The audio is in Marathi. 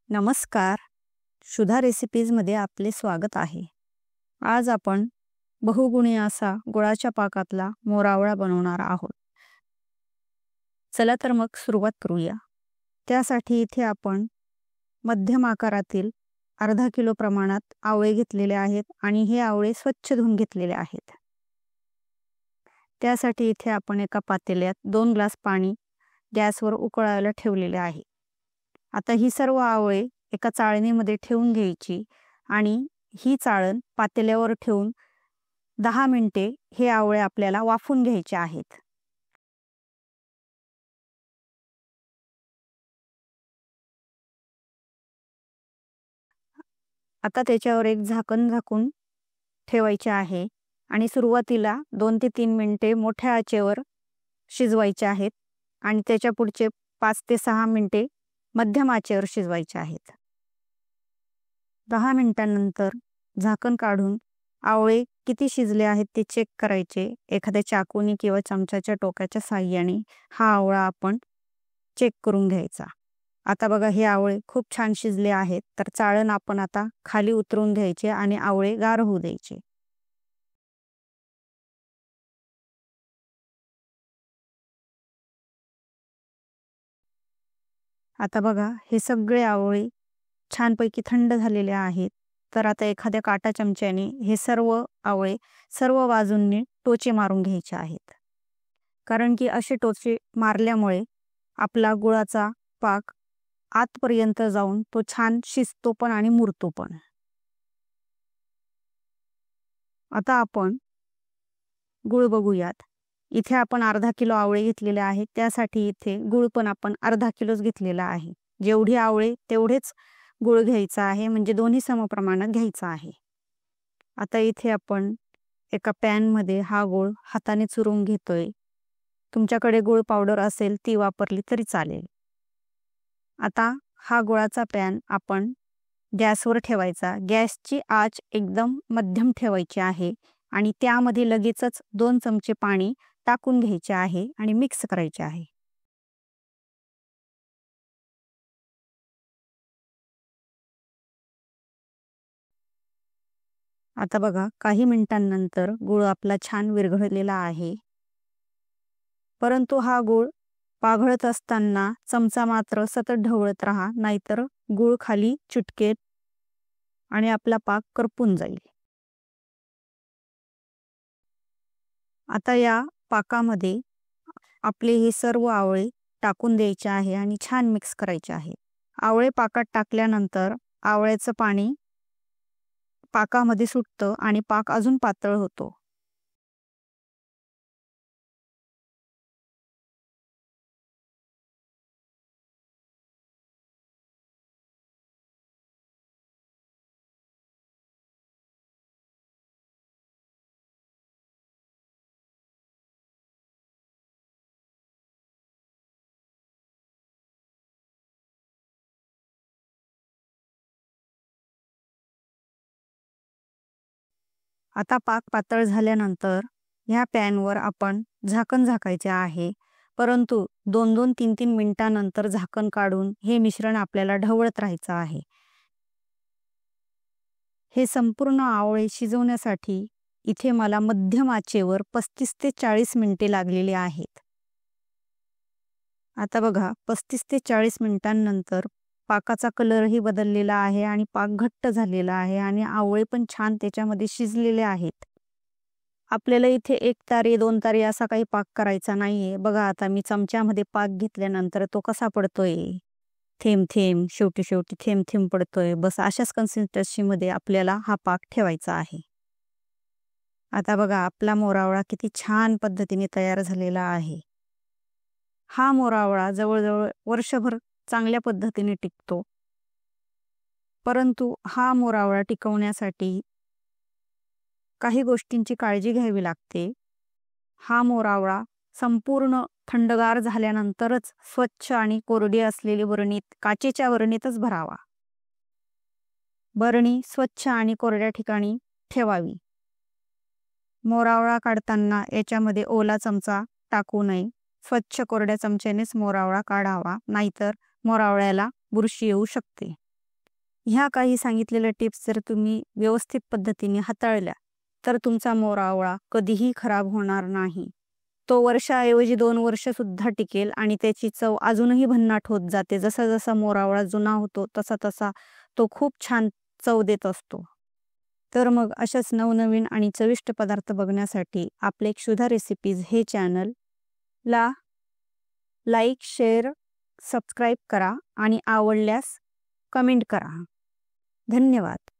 नमस्कार. सुधा रेसिपीजमध्ये आपले स्वागत आहे. आज आपण बहुगुणी असा गुळाच्या पाकातला मोरावळा बनवणार आहोत. चला तर मग सुरुवात करूया. त्यासाठी इथे आपण मध्यम आकारातील अर्धा किलो प्रमाणात आवळे घेतलेले आहेत आणि हे आवळे स्वच्छ धुवून घेतलेले आहेत. त्यासाठी इथे आपण एका पातेल्यात 2 ग्लास पाणी गॅसवर उकळायला ठेवलेले आहे. आता ही सर्व आवळे एका चाळणीमध्ये ठेवून घ्यायची आणि ही चाळण पातेल्यावर ठेवून 10 मिनिटे हे आवळे आपल्याला वाफून घ्यायचे आहेत. आता त्याच्यावर एक झाकण झाकून ठेवायचे आहे आणि सुरुवातीला 2 ते 3 मिनिटे मोठ्या आचेवर शिजवायचे आहेत आणि त्याच्या पुढचे 5 ते 6 मिनिटे मध्यम आचेवर शिजवायचे आहेत. 10 मिनिटांनंतर झाकण काढून आवळे किती शिजले आहेत ते चेक करायचे. एखाद्या चाकूने किंवा चमच्याच्या टोकाच्या साहाय्याने हा आवळा आपण चेक करून घ्यायचा. आता बघा हे आवळे खूप छान शिजले आहेत. तर चाळण आपण आता खाली उतरवून घ्यायचे आणि आवळे गार होऊ द्यायचे. आता बघा हे सगळे आवळे छानपैकी थंड झालेले आहेत. तर आता एखाद्या काटा चमच्याने हे सर्व आवळे सर्व बाजूंनी टोचे मारून घ्यायचे आहेत. कारण की असे टोचे मारल्यामुळे आपला गुळाचा पाक आतपर्यंत जाऊन तो छान शिजतो पण आणि मुरतो पण. आता आपण गुळ बघूयात. इथे आपण अर्धा किलो आवळे घेतलेले आहेत. त्यासाठी इथे गुळ पण आपण अर्धा किलोच घेतलेला आहे. जेवढी आवळे तेवढेच गुळ घ्यायचा आहे, म्हणजे दोन्ही समप्रमाणात घ्यायचा आहे. आता इथे आपण एका पॅनमध्ये हा गुळ हाताने चुरून घेतोय. तुमच्याकडे गुळ पावडर असेल ती वापरली तरी चालेल. आता हा गुळाचा पॅन आपण गॅसवर ठेवायचा. गॅसची आच एकदम मध्यम ठेवायची आहे आणि त्यामध्ये लगेचच 2 चमचे पाणी टाकून घ्यायचे आहे आणि मिक्स करायचे आहे. आता बघा काही मिनिटांनंतर गुळ आपला छान विरघळलेला आहे. परंतु हा गुळ पाघळत असताना चमचा मात्र सतत ढवळत राहा, नाहीतर गुळ खाली चिटकेल आणि आपला पाक करपून जाईल. आता या पाकामध्ये आपले हे सर्व आवळे टाकून द्यायचे आहे आणि छान मिक्स करायचे आहे. आवळे पाकात टाकल्यानंतर आवळ्याचं पाणी पाकामध्ये सुटतं आणि पाक अजून पातळ होतो. आता पाक पातळ झाल्यानंतर ह्या पॅनवर आपण झाकण झाकायचे आहे. परंतु 2-2, 3-3 मिनिटांनंतर झाकण काढून हे मिश्रण आपल्याला ढवळत राहायचं आहे. हे संपूर्ण आवळे शिजवण्यासाठी इथे मला मध्यम आचेवर 35 ते 40 मिनिटे लागलेली आहेत. आता बघा 35 ते 40 मिनिटांनंतर पाकाचा कलरही बदललेला आहे आणि पाक घट्ट झालेला आहे आणि आवळे पण छान त्याच्यामध्ये शिजलेले आहेत. आपल्याला इथे 1 तारे 2 तारे असा काही पाक करायचा नाहीये. बघा आता मी चमच्यामध्ये पाक घेतल्यानंतर तो कसा पडतोय, थेंब थेंब, शेवटी शेवटी थेंब थेंब पडतोय. बस अशाच कन्सिस्टन्सीमध्ये आपल्याला हा पाक ठेवायचा आहे. आता बघा आपला मोरावळा किती छान पद्धतीने तयार झालेला आहे. हा मोरावळा जवळजवळ वर्षभर चांगल्या पद्धतीने टिकतो. परंतु हा मोरावळा टिकवण्यासाठी काही गोष्टींची काळजी घ्यावी लागते. हा मोरावळा संपूर्ण थंडगार झाल्यानंतरच स्वच्छ आणि कोरडी असलेली बरणीत, काचेच्या बरणीतच भरावा. बरणी स्वच्छ आणि कोरड्या ठिकाणी ठेवावी. मोरावळा काढताना याच्यामध्ये ओला चमचा टाकू नये. स्वच्छ कोरड्या चमच्यानेच मोरावळा काढावा, नाहीतर मोरावळ्याला बुरशी येऊ शकते. ह्या काही सांगितलेल्या टिप्स जर तुम्ही व्यवस्थित पद्धतीने हाताळल्या तर तुमचा मोर आवळा कधीही खराब होणार नाही. तो वर्षाऐवजी 2 वर्षसुद्धा टिकेल आणि त्याची चव अजूनही भन्नाट होत जाते. जसा जसा मोर आवळा जुना होतो तसा तसा तो खूप छान चव देत असतो. तर मग अशाच नवनवीन आणि चविष्ट पदार्थ बघण्यासाठी आपले क्षुधा रेसिपीज हे चॅनलला लाईक, शेअर, सबस्क्राईब करा आणि आवडल्यास कमेंट करा. धन्यवाद.